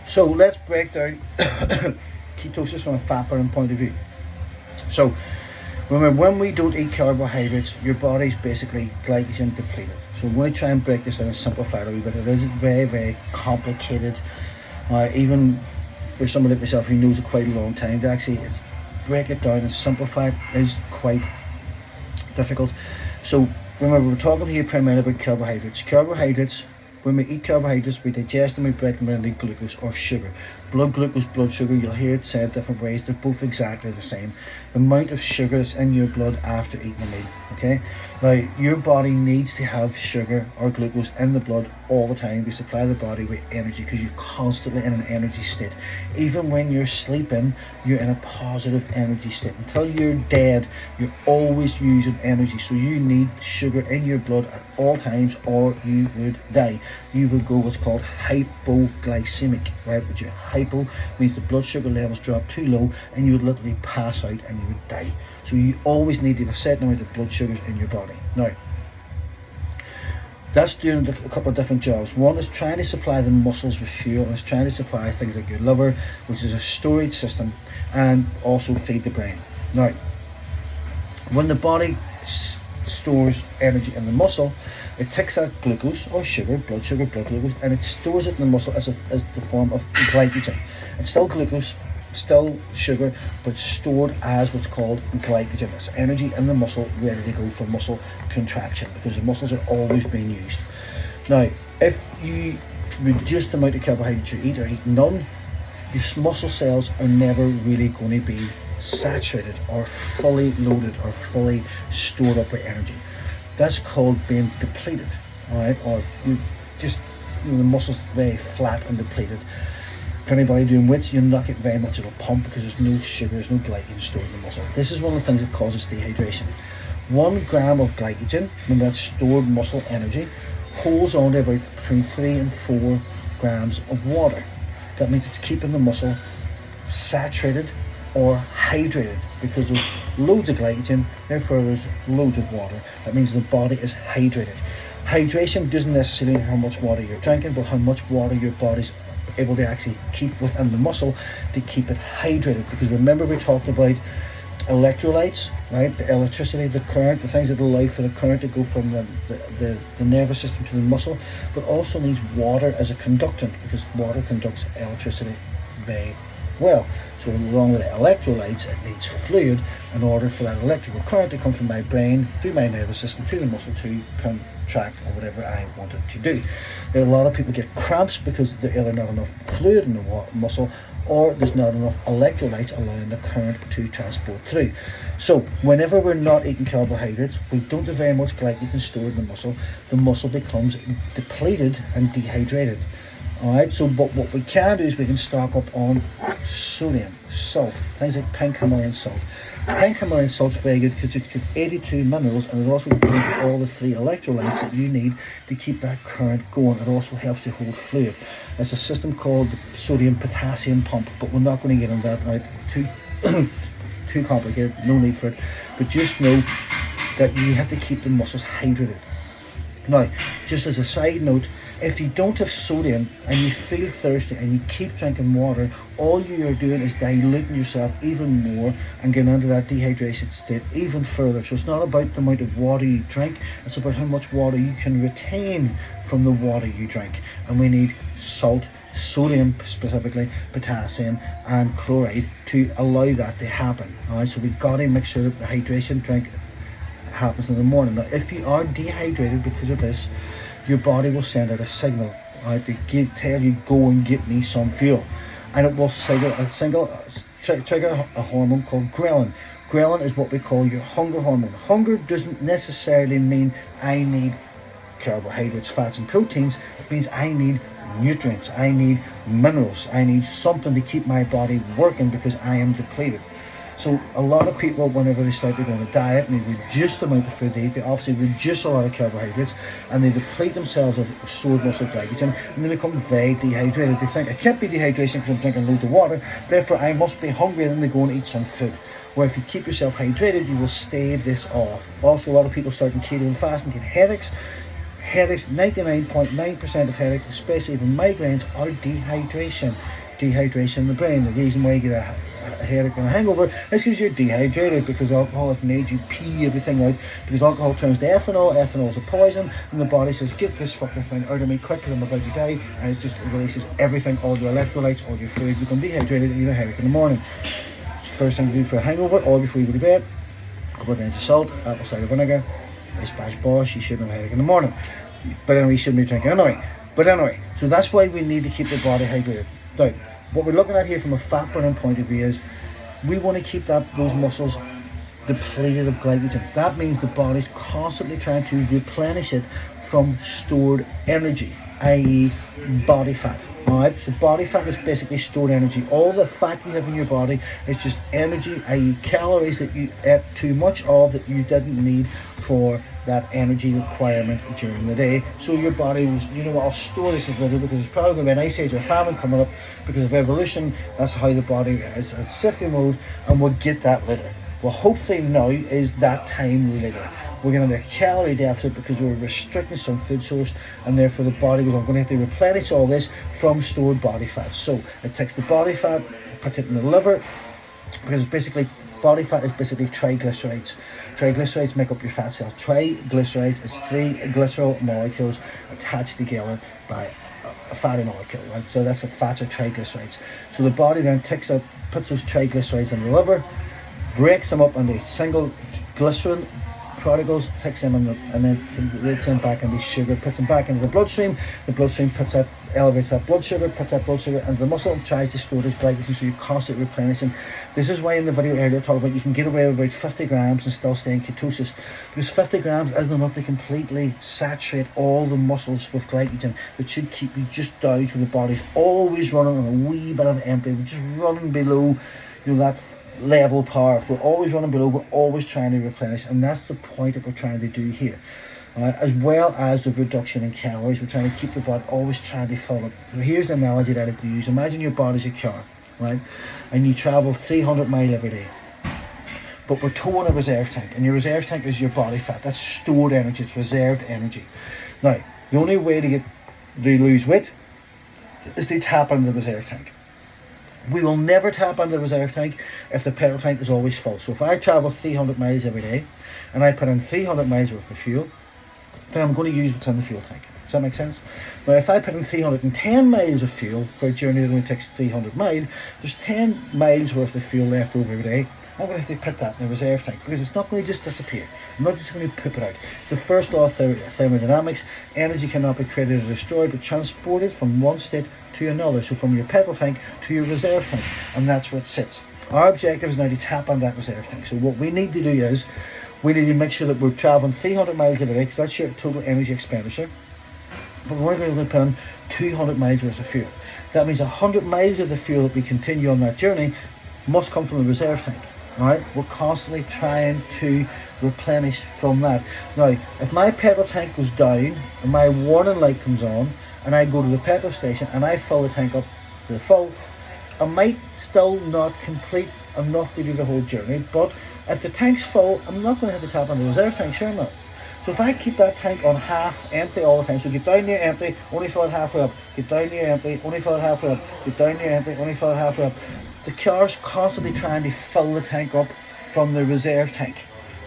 So let's break down ketosis from a fat burning point of view. So remember, when we don't eat carbohydrates, your body's basically glycogen depleted. So I'm going to try and break this down and simplify it a wee bit. It is very, very complicated. Even for someone like myself who knows it quite a long time, to actually break it down and simplify it is quite difficult. So remember, we're talking here primarily about carbohydrates. Carbohydrates, when we eat carbohydrates, we digest them, we break them down into glucose or sugar. Blood glucose, blood sugar, you'll hear it said different ways. They're both exactly the same. The amount of sugar that's in your blood after eating a meal, okay? Now, your body needs to have sugar or glucose in the blood all the time to supply the body with energy, because you're constantly in an energy state. Even when you're sleeping, you're in a positive energy state. Until you're dead, you're always using energy. So you need sugar in your blood at all times, or you would die. You would go what's called hypoglycemic, right? Which is hypo means the blood sugar levels drop too low, and you would literally pass out and you would die. So you always need to have a certain amount of blood sugars in your body. Now, that's doing a couple of different jobs. One is trying to supply the muscles with fuel, and it's trying to supply things like your liver, which is a storage system, and also feed the brain. Now, when the body stores energy in the muscle, it takes that glucose or sugar, blood glucose, and it stores it in the muscle as the form of glycogen. It's still glucose, still sugar, but stored as what's called glycogen. It's energy in the muscle ready to go for muscle contraction, because the muscles are always being used. Now, if you reduce the amount of carbohydrates you eat, or eat none, your muscle cells are never really going to be saturated or fully loaded or fully stored up with energy. That's called being depleted, all right? Or the muscles very flat and depleted. For anybody doing weights, you're not getting very much of a pump because there's no sugar, there's no glycogen stored in the muscle. This is one of the things that causes dehydration. 1 gram of glycogen, when that's stored muscle energy, holds on to about between 3 and 4 grams of water. That means it's keeping the muscle saturated or hydrated, because there's loads of glycogen, therefore there's loads of water. That means the body is hydrated. Hydration doesn't necessarily mean how much water you're drinking, but how much water your body's able to actually keep within the muscle to keep it hydrated. Because remember, we talked about electrolytes, right? The electricity, the current, the things that allow for the current to go from the nervous system to the muscle, but also needs water as a conductant, because water conducts electricity very well. So along with the electrolytes, it needs fluid in order for that electrical current to come from my brain through my nervous system to the muscle to contract or whatever I want it to do. There are a lot of people get cramps because there's either not enough fluid in the muscle, or there's not enough electrolytes allowing the current to transport through. So whenever we're not eating carbohydrates, we don't have very much glycogen stored in the muscle becomes depleted and dehydrated. Alright, so but what we can do is we can stock up on sodium, salt, things like pink Himalayan salt. Pink Himalayan salt's very good because it's got 82 minerals, and it also contains all the 3 electrolytes that you need to keep that current going. It also helps to hold fluid. It's a system called the sodium-potassium pump, but we're not going to get into that right. Too complicated, no need for it. But just know that you have to keep the muscles hydrated. Now, just as a side note, if you don't have sodium and you feel thirsty and you keep drinking water, all you are doing is diluting yourself even more and getting into that dehydration state even further. So it's not about the amount of water you drink, it's about how much water you can retain from the water you drink. And we need salt, sodium specifically, potassium and chloride to allow that to happen. Alright, so we've got to make sure that the hydration drink happens in the morning. Now, if you are dehydrated because of this, your body will send out a signal, right, to tell you, go and get me some fuel, and it will trigger a hormone called ghrelin. Ghrelin is what we call your hunger hormone. Hunger doesn't necessarily mean I need carbohydrates, fats and proteins. It means I need nutrients, I need minerals, I need something to keep my body working because I am depleted. So a lot of people, whenever they start to go on a diet and they reduce the amount of food they eat, they obviously reduce a lot of carbohydrates and they deplete themselves of stored muscle glycogen, and they become very dehydrated. They think, I can't be dehydration because I'm drinking loads of water, therefore I must be hungry, and then they go and eat some food. Where if you keep yourself hydrated, you will stave this off. Also, a lot of people starting keto and fasting get headaches. Headaches, 99.9% of headaches, especially even migraines, are dehydration. Dehydration in the brain. The reason why you get a headache and a hangover is because you're dehydrated, because alcohol has made you pee everything out, because alcohol turns to ethanol. Ethanol is a poison, and the body says, get this fucking thing out of me quick because I'm about to die, and it just releases everything, all your electrolytes, all your food, you become dehydrated and you get a headache in the morning. So first thing to do for a hangover, or before you go to bed, a couple of grains of salt, apple cider vinegar, bish bash bosh, you shouldn't have a headache in the morning. But anyway, you shouldn't be drinking anyway. But anyway, so that's why we need to keep the body hydrated. Now, what we're looking at here from a fat burning point of view is we want to keep those muscles depleted of glycogen. That means the body's constantly trying to replenish it from stored energy, i.e. body fat. Alright, so body fat is basically stored energy. All the fat you have in your body is just energy, i.e. calories that you ate too much of that you didn't need for that energy requirement during the day. So your body was, you know what, I'll store this as later because it's probably going to be an ice age or famine coming up because of evolution. That's how the body is sifting mode, and we'll get that later. Well, hopefully now is that time later. We're going to have a calorie deficit because we're restricting some food source, and therefore the body goes, I'm going to have to replenish all this from stored body fat. So it takes the body fat, puts it in the liver, because basically body fat is basically triglycerides. Triglycerides make up your fat cells. Triglycerides is 3 glycerol molecules attached together by a fatty molecule, right? So that's the fats or triglycerides. So the body then puts those triglycerides in the liver, breaks them up into single glycerin particles, takes them and then converts them back into sugar, puts them back into the bloodstream. The bloodstream elevates that blood sugar, puts that blood sugar into the muscle and tries to store this glycogen, so you're constantly replenishing. This is why in the video earlier I talked about you can get away with about 50 grams and still stay in ketosis, because 50 grams isn't enough to completely saturate all the muscles with glycogen. That should keep you just down to the body's always running on a wee bit of empty. We're just running below, that level power. If we're always running below, we're always trying to replenish, and that's the point that we're trying to do here. As well as the reduction in calories, we're trying to keep the body always trying to fill up. So here's the analogy that I like to use. Imagine your body's a car, right? And you travel 300 miles every day, but we're towing a reserve tank, and your reserve tank is your body fat. That's stored energy, it's reserved energy. Now, the only way to lose weight is to tap into the reserve tank. We will never tap into the reserve tank if the petrol tank is always full. So if I travel 300 miles every day and I put in 300 miles worth of fuel, then I'm going to use what's in the fuel tank. Does that make sense? Now, if I put in 310 miles of fuel for a journey that only takes 300 miles, there's 10 miles worth of fuel left over every day. I'm going to have to put that in the reserve tank because it's not going to just disappear. I'm not just going to poop it out. It's the first law of thermodynamics. Energy cannot be created or destroyed, but transported from one state to another. So from your petrol tank to your reserve tank, and that's where it sits. Our objective is now to tap on that reserve tank. So what we need to do is we need to make sure that we're traveling 300 miles every day, because that's your total energy expenditure. But we're going to put in 200 miles worth of fuel. That means 100 miles of the fuel that we continue on that journey must come from the reserve tank. Alright, we're constantly trying to replenish from that. Now, if my petrol tank goes down and my warning light comes on and I go to the petrol station and I fill the tank up to the full, I might still not complete enough to do the whole journey, but if the tank's full, I'm not going to have to tap on the reserve tank, sure not. So if I keep that tank on half empty all the time, so get down near empty, only fill it halfway up, get down near empty, only fill it halfway up, get down near empty, only fill it halfway up. The car's constantly trying to fill the tank up from the reserve tank.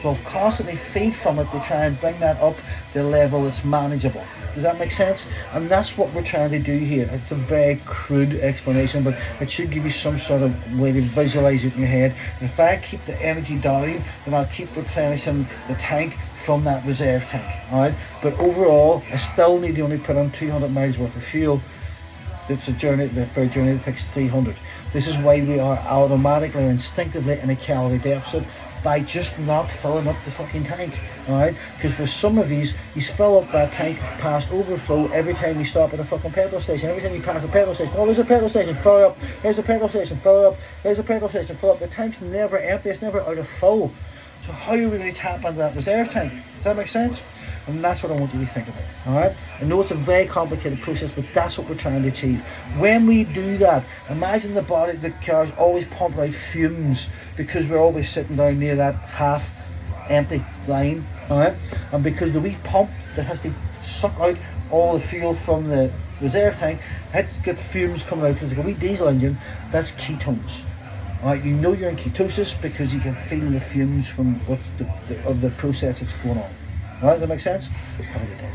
So I'll constantly feed from it to try and bring that up to a level that's manageable. Does that make sense? And that's what we're trying to do here. It's a very crude explanation, but it should give you some sort of way to visualize it in your head. If I keep the energy down, then I'll keep replenishing the tank from that reserve tank. Alright? But overall, I still need to only put on 200 miles worth of fuel. It's a journey, for a journey that takes 300. This is why we are automatically or instinctively in a calorie deficit, by just not filling up the fucking tank. Alright? Because with some of these, you fill up that tank past overflow every time you stop at a fucking petrol station. Every time you pass a petrol station, oh, there's a petrol station, fill it up. There's a petrol station, fill it up. There's a petrol station, fill it up. The tank's never empty, it's never out of full. So how are we going to tap into that reserve tank? Does that make sense? And that's what I want you to think about. Alright? I know it's a very complicated process, but that's what we're trying to achieve. When we do that, imagine the car's always pumping out fumes because we're always sitting down near that half empty line. Alright? And because the wee pump that has to suck out all the fuel from the reserve tank. It's got fumes coming out. It's like a wee diesel engine. That's ketones. Alright, you know you're in ketosis because you can feel the fumes from what's of the process that's going on. Alright, that makes sense? Have a good day.